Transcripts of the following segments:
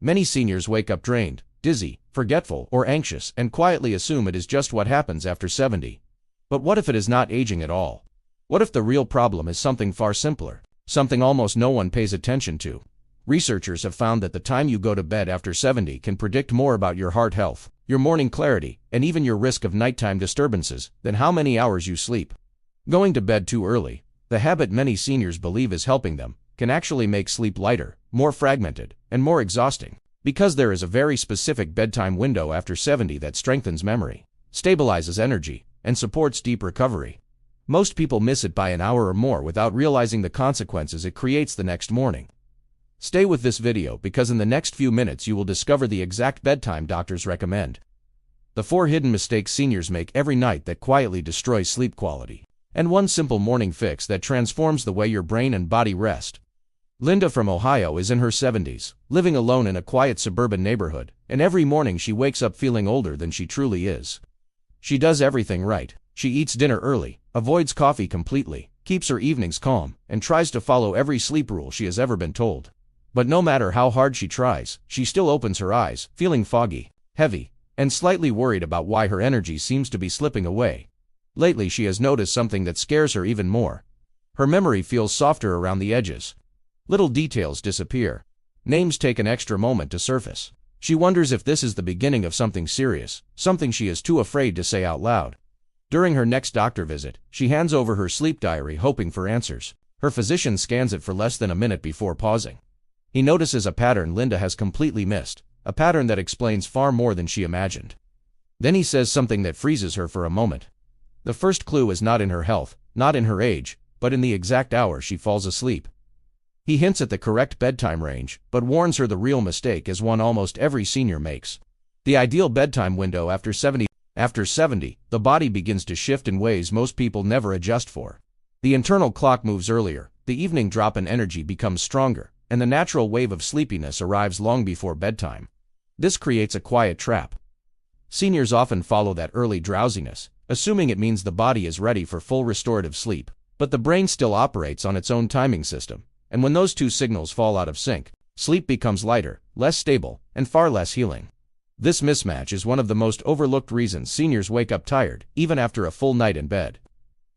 Many seniors wake up drained, dizzy, forgetful, or anxious and quietly assume it is just what happens after 70. But what if it is not aging at all? What if the real problem is something far simpler, something almost no one pays attention to? Researchers have found that the time you go to bed after 70 can predict more about your heart health, your morning clarity, and even your risk of nighttime disturbances than how many hours you sleep. Going to bed too early, the habit many seniors believe is helping them, can actually make sleep lighter, more fragmented, and more exhausting. Because there is a very specific bedtime window after 70 that strengthens memory, stabilizes energy, and supports deep recovery. Most people miss it by an hour or more without realizing the consequences it creates the next morning. Stay with this video because in the next few minutes you will discover the exact bedtime doctors recommend. The 4 hidden mistakes seniors make every night that quietly destroy sleep quality. And one simple morning fix that transforms the way your brain and body rest. Linda from Ohio is in her 70s, living alone in a quiet suburban neighborhood, and every morning she wakes up feeling older than she truly is. She does everything right. She eats dinner early, avoids coffee completely, keeps her evenings calm, and tries to follow every sleep rule she has ever been told. But no matter how hard she tries, she still opens her eyes, feeling foggy, heavy, and slightly worried about why her energy seems to be slipping away. Lately she has noticed something that scares her even more. Her memory feels softer around the edges. Little details disappear. Names take an extra moment to surface. She wonders if this is the beginning of something serious, something she is too afraid to say out loud. During her next doctor visit, she hands over her sleep diary hoping for answers. Her physician scans it for less than a minute before pausing. He notices a pattern Linda has completely missed, a pattern that explains far more than she imagined. Then he says something that freezes her for a moment. The first clue is not in her health, not in her age, but in the exact hour she falls asleep. He hints at the correct bedtime range, but warns her the real mistake is one almost every senior makes. The ideal bedtime window after 70. After 70, the body begins to shift in ways most people never adjust for. The internal clock moves earlier, the evening drop in energy becomes stronger, and the natural wave of sleepiness arrives long before bedtime. This creates a quiet trap. Seniors often follow that early drowsiness, assuming it means the body is ready for full restorative sleep, but the brain still operates on its own timing system, and when those two signals fall out of sync, sleep becomes lighter, less stable, and far less healing. This mismatch is one of the most overlooked reasons seniors wake up tired, even after a full night in bed.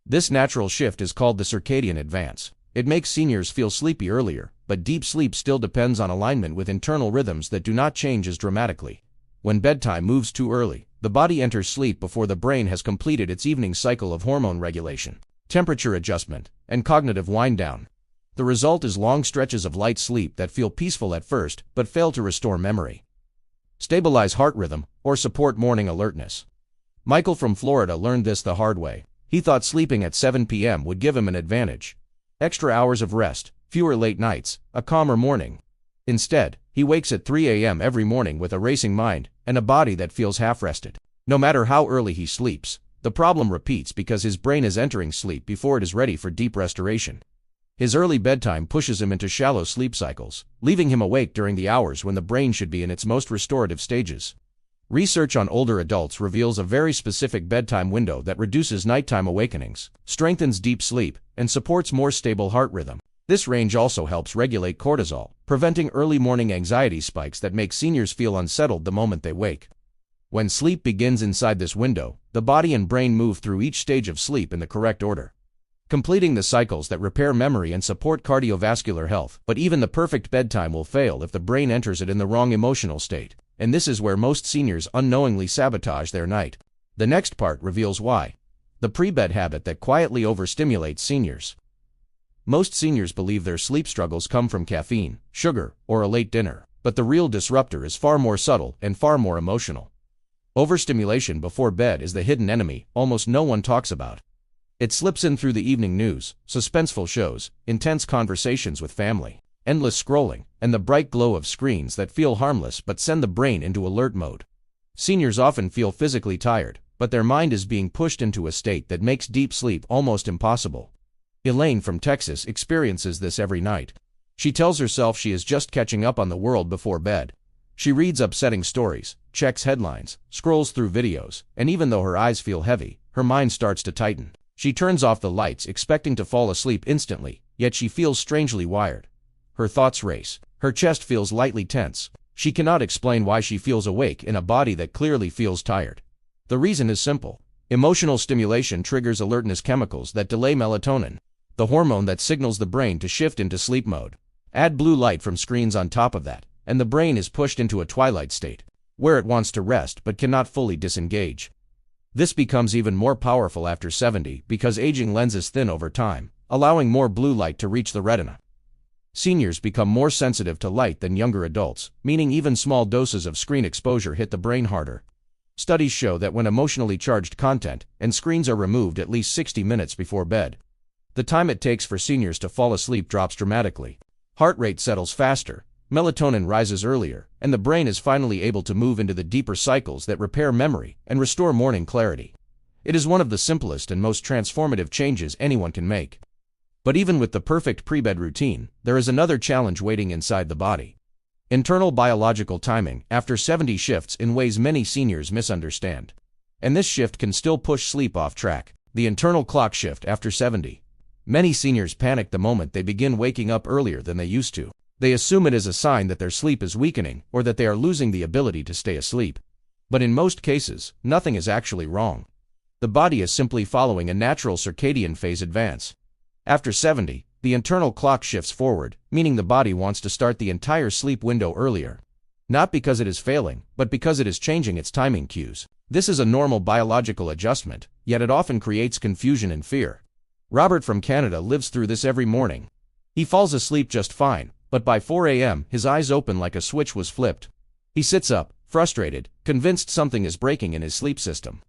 This natural shift is called the circadian advance. It makes seniors feel sleepy earlier, but deep sleep still depends on alignment with internal rhythms that do not change as dramatically. When bedtime moves too early, the body enters sleep before the brain has completed its evening cycle of hormone regulation, temperature adjustment, and cognitive wind-down. The result is long stretches of light sleep that feel peaceful at first but fail to restore memory, stabilize heart rhythm, or support morning alertness. Michael from Florida learned this the hard way. He thought sleeping at 7 p.m. would give him an advantage. Extra hours of rest, fewer late nights, a calmer morning. Instead, he wakes at 3 a.m. every morning with a racing mind and a body that feels half-rested. No matter how early he sleeps, the problem repeats because his brain is entering sleep before it is ready for deep restoration. His early bedtime pushes him into shallow sleep cycles, leaving him awake during the hours when the brain should be in its most restorative stages. Research on older adults reveals a very specific bedtime window that reduces nighttime awakenings, strengthens deep sleep, and supports more stable heart rhythm. This range also helps regulate cortisol, preventing early morning anxiety spikes that make seniors feel unsettled the moment they wake. When sleep begins inside this window, the body and brain move through each stage of sleep in the correct order, completing the cycles that repair memory and support cardiovascular health. But even the perfect bedtime will fail if the brain enters it in the wrong emotional state, and this is where most seniors unknowingly sabotage their night. The next part reveals why. The pre-bed habit that quietly overstimulates seniors. Most seniors believe their sleep struggles come from caffeine, sugar, or a late dinner, but the real disruptor is far more subtle and far more emotional. Overstimulation before bed is the hidden enemy almost no one talks about. It slips in through the evening news, suspenseful shows, intense conversations with family, endless scrolling, and the bright glow of screens that feel harmless but send the brain into alert mode. Seniors often feel physically tired, but their mind is being pushed into a state that makes deep sleep almost impossible. Elaine from Texas experiences this every night. She tells herself she is just catching up on the world before bed. She reads upsetting stories, checks headlines, scrolls through videos, and even though her eyes feel heavy, her mind starts to tighten. She turns off the lights expecting to fall asleep instantly, yet she feels strangely wired. Her thoughts race. Her chest feels lightly tense. She cannot explain why she feels awake in a body that clearly feels tired. The reason is simple. Emotional stimulation triggers alertness chemicals that delay melatonin, the hormone that signals the brain to shift into sleep mode. Add blue light from screens on top of that, and the brain is pushed into a twilight state, where it wants to rest but cannot fully disengage. This becomes even more powerful after 70 because aging lenses thin over time, allowing more blue light to reach the retina. Seniors become more sensitive to light than younger adults, meaning even small doses of screen exposure hit the brain harder. Studies show that when emotionally charged content and screens are removed at least 60 minutes before bed, the time it takes for seniors to fall asleep drops dramatically. Heart rate settles faster, melatonin rises earlier, and the brain is finally able to move into the deeper cycles that repair memory and restore morning clarity. It is one of the simplest and most transformative changes anyone can make. But even with the perfect pre-bed routine, there is another challenge waiting inside the body. Internal biological timing after 70 shifts in ways many seniors misunderstand. And this shift can still push sleep off track. The internal clock shift after 70. Many seniors panic the moment they begin waking up earlier than they used to. They assume it is a sign that their sleep is weakening or that they are losing the ability to stay asleep. But in most cases, nothing is actually wrong. The body is simply following a natural circadian phase advance. After 70, the internal clock shifts forward, meaning the body wants to start the entire sleep window earlier. Not because it is failing, but because it is changing its timing cues. This is a normal biological adjustment, yet it often creates confusion and fear. Robert from Canada lives through this every morning. He falls asleep just fine, but by 4 a.m. his eyes open like a switch was flipped. He sits up, frustrated, convinced something is breaking in his sleep system.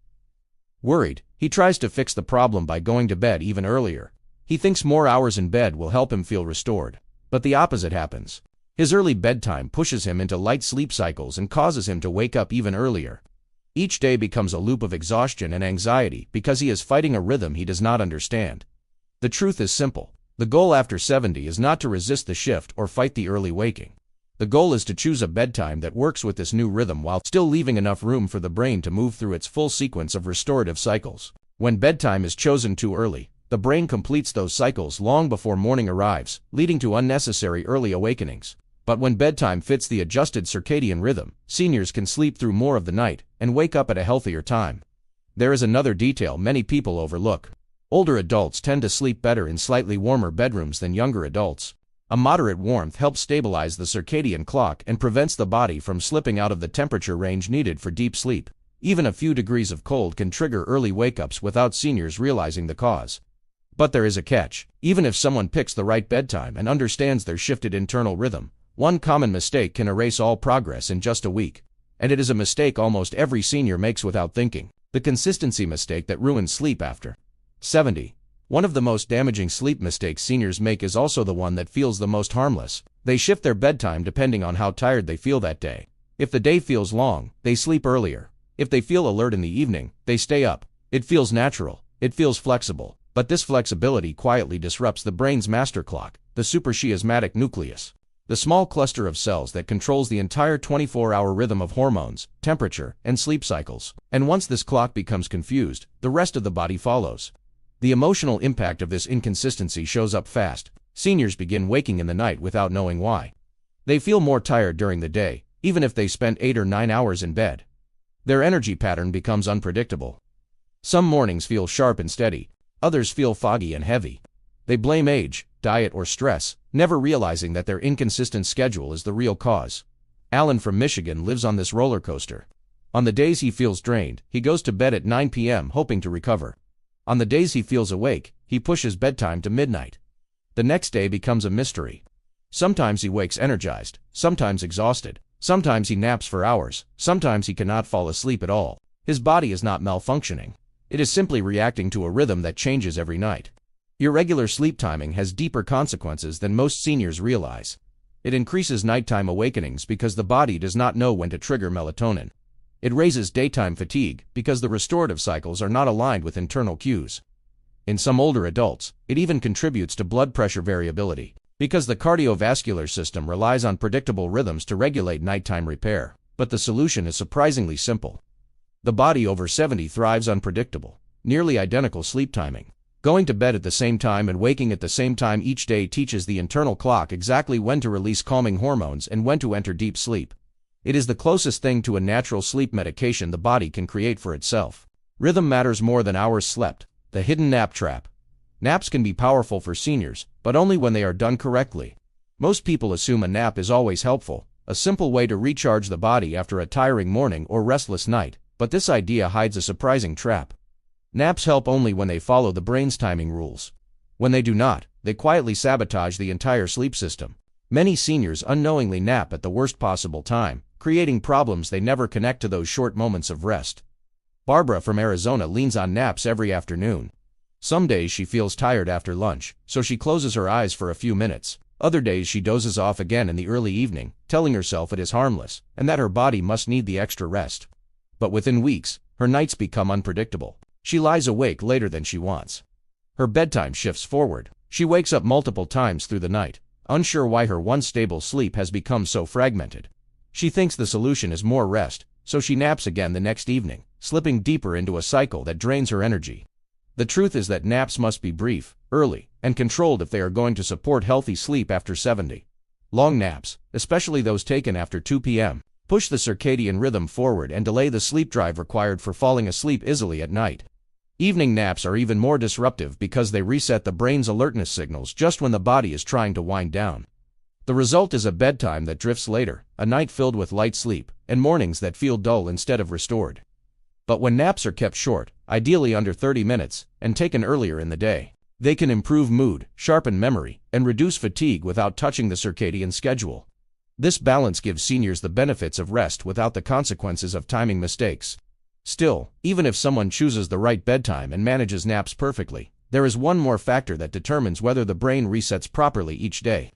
Worried, he tries to fix the problem by going to bed even earlier. He thinks more hours in bed will help him feel restored. But the opposite happens. His early bedtime pushes him into light sleep cycles and causes him to wake up even earlier. Each day becomes a loop of exhaustion and anxiety because he is fighting a rhythm he does not understand. The truth is simple. The goal after 70 is not to resist the shift or fight the early waking. The goal is to choose a bedtime that works with this new rhythm while still leaving enough room for the brain to move through its full sequence of restorative cycles. When bedtime is chosen too early, the brain completes those cycles long before morning arrives, leading to unnecessary early awakenings. But when bedtime fits the adjusted circadian rhythm, seniors can sleep through more of the night and wake up at a healthier time. There is another detail many people overlook. Older adults tend to sleep better in slightly warmer bedrooms than younger adults. A moderate warmth helps stabilize the circadian clock and prevents the body from slipping out of the temperature range needed for deep sleep. Even a few degrees of cold can trigger early wake-ups without seniors realizing the cause. But there is a catch. Even if someone picks the right bedtime and understands their shifted internal rhythm, one common mistake can erase all progress in just a week. And it is a mistake almost every senior makes without thinking. The consistency mistake that ruins sleep after 70. One of the most damaging sleep mistakes seniors make is also the one that feels the most harmless. They shift their bedtime depending on how tired they feel that day. If the day feels long, they sleep earlier. If they feel alert in the evening, they stay up. It feels natural. It feels flexible. But this flexibility quietly disrupts the brain's master clock, the suprachiasmatic nucleus, the small cluster of cells that controls the entire 24-hour rhythm of hormones, temperature, and sleep cycles. And once this clock becomes confused, the rest of the body follows. The emotional impact of this inconsistency shows up fast. Seniors begin waking in the night without knowing why. They feel more tired during the day, even if they spent 8 or 9 hours in bed. Their energy pattern becomes unpredictable. Some mornings feel sharp and steady. Others feel foggy and heavy. They blame age, diet, or stress, never realizing that their inconsistent schedule is the real cause. Alan from Michigan lives on this roller coaster. On the days he feels drained, he goes to bed at 9 p.m. hoping to recover. On the days he feels awake, he pushes bedtime to midnight. The next day becomes a mystery. Sometimes he wakes energized, sometimes exhausted, sometimes he naps for hours, sometimes he cannot fall asleep at all. His body is not malfunctioning. It is simply reacting to a rhythm that changes every night. Irregular sleep timing has deeper consequences than most seniors realize. It increases nighttime awakenings because the body does not know when to trigger melatonin. It raises daytime fatigue because the restorative cycles are not aligned with internal cues. In some older adults, it even contributes to blood pressure variability because the cardiovascular system relies on predictable rhythms to regulate nighttime repair. But the solution is surprisingly simple. The body over 70 thrives on predictable, nearly identical sleep timing. Going to bed at the same time and waking at the same time each day teaches the internal clock exactly when to release calming hormones and when to enter deep sleep. It is the closest thing to a natural sleep medication the body can create for itself. Rhythm matters more than hours slept. The hidden nap trap. Naps can be powerful for seniors, but only when they are done correctly. Most people assume a nap is always helpful, a simple way to recharge the body after a tiring morning or restless night, but this idea hides a surprising trap. Naps help only when they follow the brain's timing rules. When they do not, they quietly sabotage the entire sleep system. Many seniors unknowingly nap at the worst possible time, creating problems they never connect to those short moments of rest. Barbara from Arizona leans on naps every afternoon. Some days she feels tired after lunch, so she closes her eyes for a few minutes. Other days she dozes off again in the early evening, telling herself it is harmless, and that her body must need the extra rest. But within weeks, her nights become unpredictable. She lies awake later than she wants. Her bedtime shifts forward. She wakes up multiple times through the night, unsure why her once stable sleep has become so fragmented. She thinks the solution is more rest, so she naps again the next evening, slipping deeper into a cycle that drains her energy. The truth is that naps must be brief, early, and controlled if they are going to support healthy sleep after 70. Long naps, especially those taken after 2 p.m., push the circadian rhythm forward and delay the sleep drive required for falling asleep easily at night. Evening naps are even more disruptive because they reset the brain's alertness signals just when the body is trying to wind down. The result is a bedtime that drifts later, a night filled with light sleep, and mornings that feel dull instead of restored. But when naps are kept short, ideally under 30 minutes, and taken earlier in the day, they can improve mood, sharpen memory, and reduce fatigue without touching the circadian schedule. This balance gives seniors the benefits of rest without the consequences of timing mistakes. Still, even if someone chooses the right bedtime and manages naps perfectly, there is one more factor that determines whether the brain resets properly each day.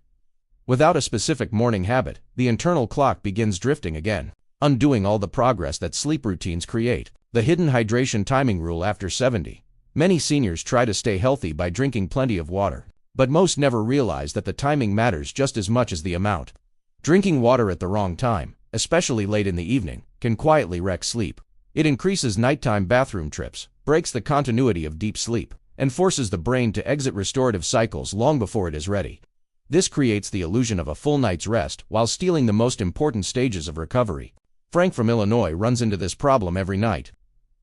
Without a specific morning habit, the internal clock begins drifting again, undoing all the progress that sleep routines create. The hidden hydration timing rule after 70. Many seniors try to stay healthy by drinking plenty of water, but most never realize that the timing matters just as much as the amount. Drinking water at the wrong time, especially late in the evening, can quietly wreck sleep. It increases nighttime bathroom trips, breaks the continuity of deep sleep, and forces the brain to exit restorative cycles long before it is ready. This creates the illusion of a full night's rest while stealing the most important stages of recovery. Frank from Illinois runs into this problem every night.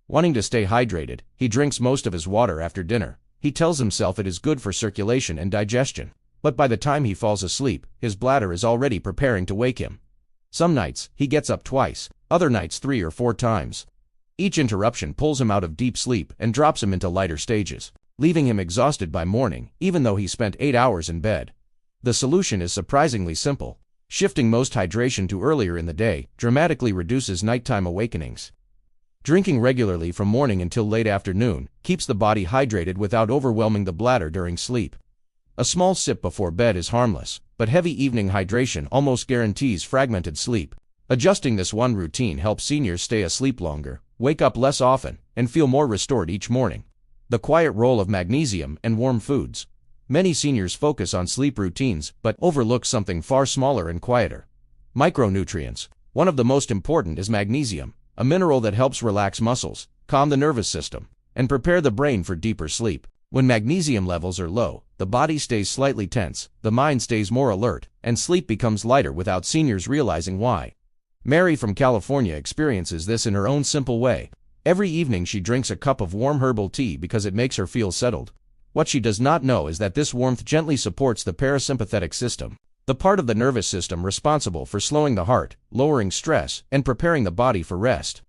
Wanting to stay hydrated, he drinks most of his water after dinner. He tells himself it is good for circulation and digestion, but by the time he falls asleep, his bladder is already preparing to wake him. Some nights, he gets up twice, other nights 3 or 4 times. Each interruption pulls him out of deep sleep and drops him into lighter stages, leaving him exhausted by morning, even though he spent 8 hours in bed. The solution is surprisingly simple. Shifting most hydration to earlier in the day dramatically reduces nighttime awakenings. Drinking regularly from morning until late afternoon keeps the body hydrated without overwhelming the bladder during sleep. A small sip before bed is harmless, but heavy evening hydration almost guarantees fragmented sleep. Adjusting this one routine helps seniors stay asleep longer, wake up less often, and feel more restored each morning. The quiet role of magnesium and warm foods. Many seniors focus on sleep routines but overlook something far smaller and quieter. Micronutrients. One of the most important is magnesium, a mineral that helps relax muscles, calm the nervous system, and prepare the brain for deeper sleep. When magnesium levels are low, the body stays slightly tense, the mind stays more alert, and sleep becomes lighter without seniors realizing why. Mary from California experiences this in her own simple way. Every evening she drinks a cup of warm herbal tea because it makes her feel settled. What she does not know is that this warmth gently supports the parasympathetic system, the part of the nervous system responsible for slowing the heart, lowering stress, and preparing the body for rest.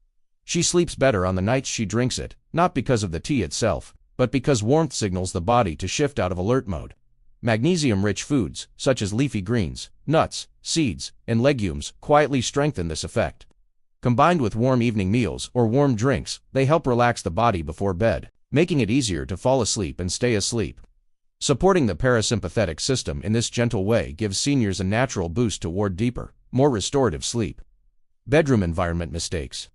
She sleeps better on the nights she drinks it, not because of the tea itself, but because warmth signals the body to shift out of alert mode. Magnesium-rich foods, such as leafy greens, nuts, seeds, and legumes, quietly strengthen this effect. Combined with warm evening meals or warm drinks, they help relax the body before bed, making it easier to fall asleep and stay asleep. Supporting the parasympathetic system in this gentle way gives seniors a natural boost toward deeper, more restorative sleep. Bedroom environment mistakes.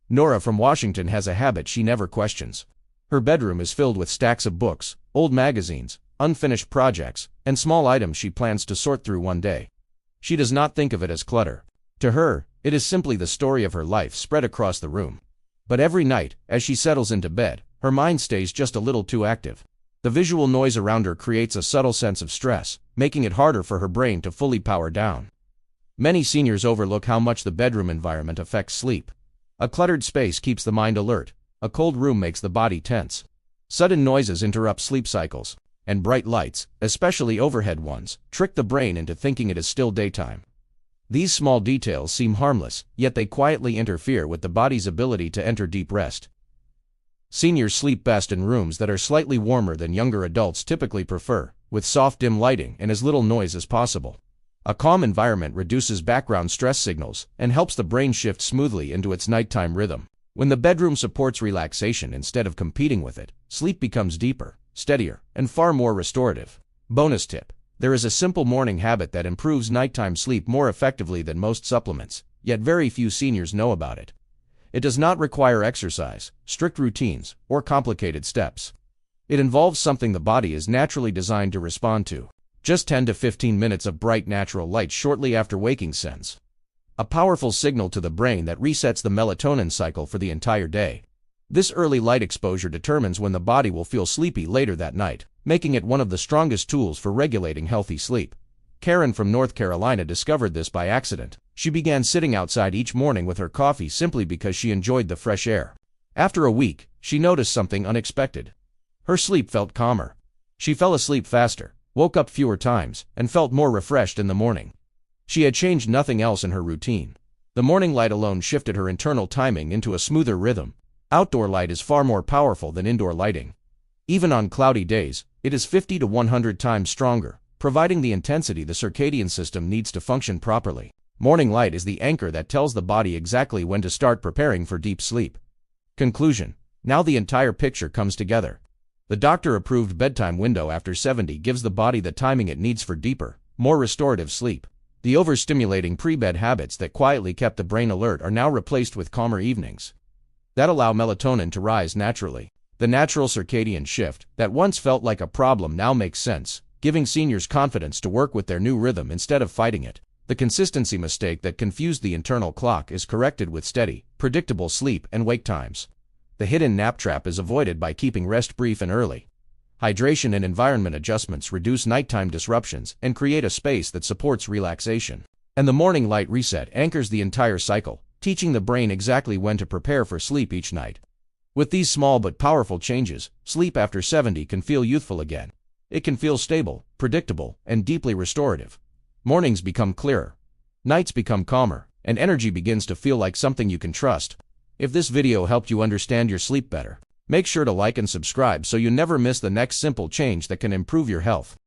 Nora from Washington has a habit she never questions. Her bedroom is filled with stacks of books, old magazines, unfinished projects, and small items she plans to sort through one day. She does not think of it as clutter. To her, it is simply the story of her life spread across the room. But every night, as she settles into bed, her mind stays just a little too active. The visual noise around her creates a subtle sense of stress, making it harder for her brain to fully power down. Many seniors overlook how much the bedroom environment affects sleep. A cluttered space keeps the mind alert, a cold room makes the body tense. Sudden noises interrupt sleep cycles, and bright lights, especially overhead ones, trick the brain into thinking it is still daytime. These small details seem harmless, yet they quietly interfere with the body's ability to enter deep rest. Seniors sleep best in rooms that are slightly warmer than younger adults typically prefer, with soft dim lighting and as little noise as possible. A calm environment reduces background stress signals and helps the brain shift smoothly into its nighttime rhythm. When the bedroom supports relaxation instead of competing with it, sleep becomes deeper, steadier, and far more restorative. Bonus tip: there is a simple morning habit that improves nighttime sleep more effectively than most supplements, yet very few seniors know about it. It does not require exercise, strict routines, or complicated steps. It involves something the body is naturally designed to respond to. Just 10 to 15 minutes of bright natural light shortly after waking sends a powerful signal to the brain that resets the melatonin cycle for the entire day. This early light exposure determines when the body will feel sleepy later that night, making it one of the strongest tools for regulating healthy sleep. Karen from North Carolina discovered this by accident. She began sitting outside each morning with her coffee simply because she enjoyed the fresh air. After a week, she noticed something unexpected. Her sleep felt calmer. She fell asleep faster, woke up fewer times, and felt more refreshed in the morning. She had changed nothing else in her routine. The morning light alone shifted her internal timing into a smoother rhythm. Outdoor light is far more powerful than indoor lighting. Even on cloudy days, it is 50 to 100 times stronger, providing the intensity the circadian system needs to function properly. Morning light is the anchor that tells the body exactly when to start preparing for deep sleep. Conclusion: now the entire picture comes together. The doctor-approved bedtime window after 70 gives the body the timing it needs for deeper, more restorative sleep. The overstimulating pre-bed habits that quietly kept the brain alert are now replaced with calmer evenings that allow melatonin to rise naturally. The natural circadian shift that once felt like a problem now makes sense, giving seniors confidence to work with their new rhythm instead of fighting it. The consistency mistake that confused the internal clock is corrected with steady, predictable sleep and wake times. The hidden nap trap is avoided by keeping rest brief and early. Hydration and environment adjustments reduce nighttime disruptions and create a space that supports relaxation. And the morning light reset anchors the entire cycle, teaching the brain exactly when to prepare for sleep each night. With these small but powerful changes, sleep after 70 can feel youthful again. It can feel stable, predictable, and deeply restorative. Mornings become clearer, nights become calmer, and energy begins to feel like something you can trust. If this video helped you understand your sleep better, make sure to like and subscribe so you never miss the next simple change that can improve your health.